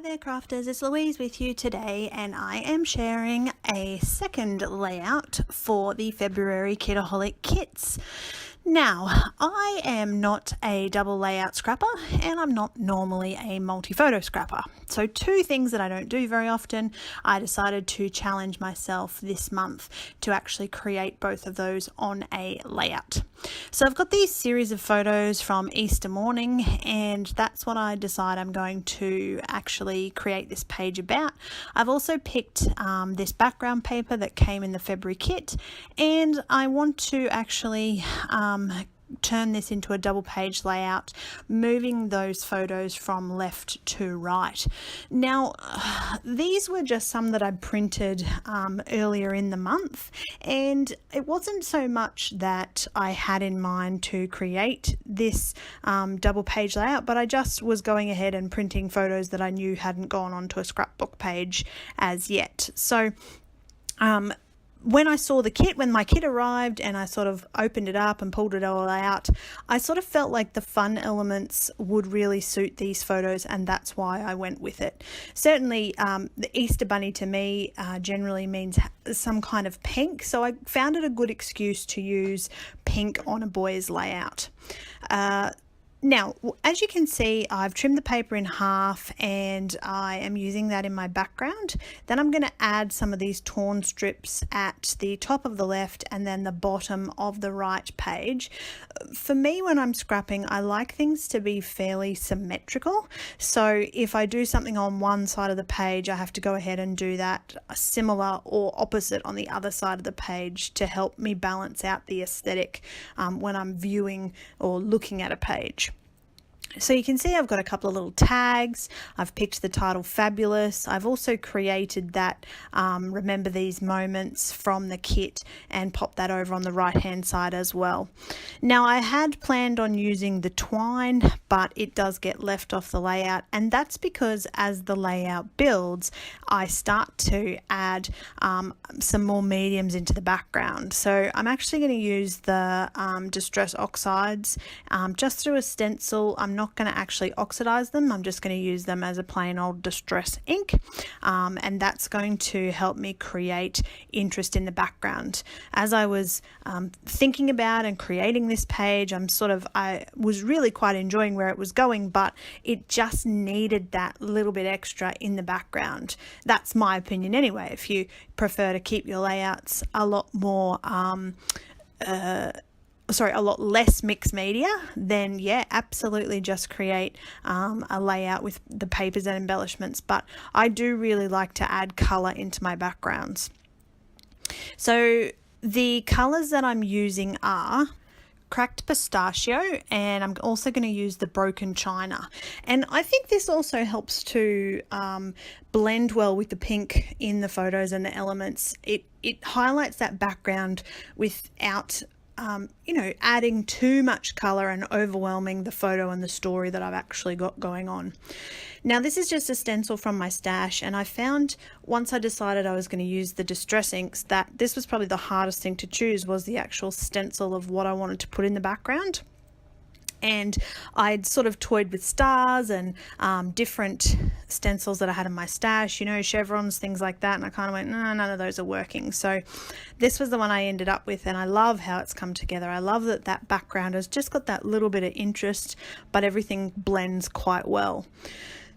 there crafters, it's Louise with you today, and I am sharing a second layout for the February Kitaholic Kits. Now, I am not a double layout scrapper and I'm not normally a multi-photo scrapper. So two things that I don't do very often, I decided to challenge myself this month to actually create both of those on a layout. So I've got these series of photos from Easter morning, and that's what I decide I'm going to actually create this page about. I've also picked this background paper that came in the February kit, and I want to actually turn this into a double page layout, moving those photos from left to right. Now, these were just some that I printed earlier in the month, and it wasn't so much that I had in mind to create this double page layout, but I just was going ahead and printing photos that I knew hadn't gone onto a scrapbook page as yet. So when I saw the kit, when my kit arrived and I sort of opened it up and pulled it all out, I sort of felt like the fun elements would really suit these photos, and that's why I went with it. Certainly the Easter bunny to me generally means some kind of pink, so I found it a good excuse to use pink on a boy's layout. Now, as you can see, I've trimmed the paper in half and I am using that in my background. Then I'm going to add some of these torn strips at the top of the left and then the bottom of the right page. For me, when I'm scrapping, I like things to be fairly symmetrical. So if I do something on one side of the page, I have to go ahead and do that similar or opposite on the other side of the page to help me balance out the aesthetic when I'm viewing or looking at a page. So you can see I've got a couple of little tags. I've picked the title Fabulous. I've also created that Remember These Moments from the kit and popped that over on the right hand side as well. Now, I had planned on using the twine, but it does get left off the layout, and that's because as the layout builds, I start to add some more mediums into the background. So I'm actually going to use the Distress Oxides just through a stencil. I'm not going to actually oxidize them. I'm just going to use them as a plain old distress ink, and that's going to help me create interest in the background. As I was thinking about and creating this page, I was really quite enjoying where it was going, but it just needed that little bit extra in the background. That's my opinion anyway. If you prefer to keep your layouts a lot more a lot less mixed media, then yeah, absolutely just create a layout with the papers and embellishments. But I do really like to add color into my backgrounds. So the colors that I'm using are Cracked Pistachio, and I'm also going to use the Broken China. And I think this also helps to blend well with the pink in the photos and the elements. It highlights that background without adding too much color and overwhelming the photo and the story that I've actually got going on. Now, this is just a stencil from my stash, and I found once I decided I was going to use the distress inks that this was probably the hardest thing to choose, was the actual stencil of what I wanted to put in the background. And I'd sort of toyed with stars and different stencils that I had in my stash, chevrons, things like that, and I kind of went, no, none of those are working. So this was the one I ended up with, and I love how it's come together. I love that background has just got that little bit of interest, but everything blends quite well.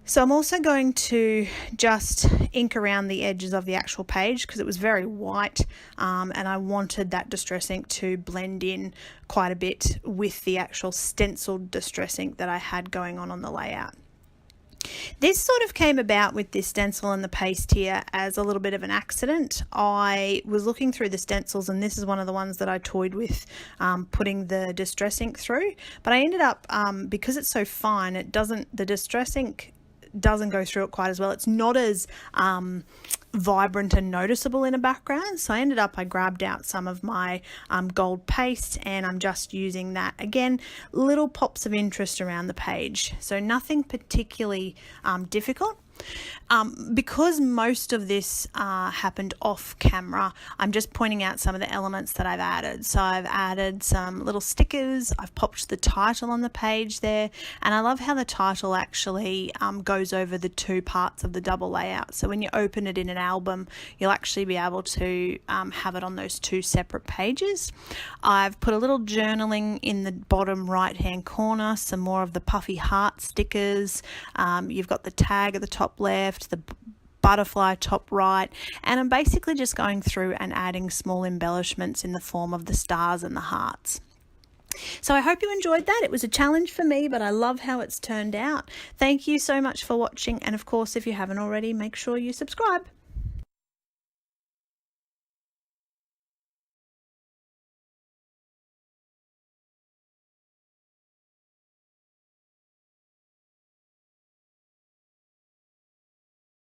So I'm also going to just ink around the edges of the actual page because it was very white, and I wanted that distress ink to blend in quite a bit with the actual stenciled distress ink that I had going on the layout. This sort of came about with this stencil and the paste here as a little bit of an accident. I was looking through the stencils, and this is one of the ones that I toyed with putting the distress ink through, but I ended up, because it's so fine, the distress ink doesn't go through it quite as well. It's not as vibrant and noticeable in a background. So I grabbed out some of my gold paste, and I'm just using that. Again, little pops of interest around the page. So nothing particularly difficult. Because most of this happened off camera, I'm just pointing out some of the elements that I've added. So I've added some little stickers, I've popped the title on the page there, and I love how the title actually goes over the two parts of the double layout. So when you open it in an album, you'll actually be able to have it on those two separate pages. I've put a little journaling in the bottom right hand corner, some more of the puffy heart stickers. You've got the tag at the top left, the butterfly top right, and I'm basically just going through and adding small embellishments in the form of the stars and the hearts. So I hope you enjoyed that. It was a challenge for me, but I love how it's turned out. Thank you so much for watching, and of course, if you haven't already, make sure you subscribe.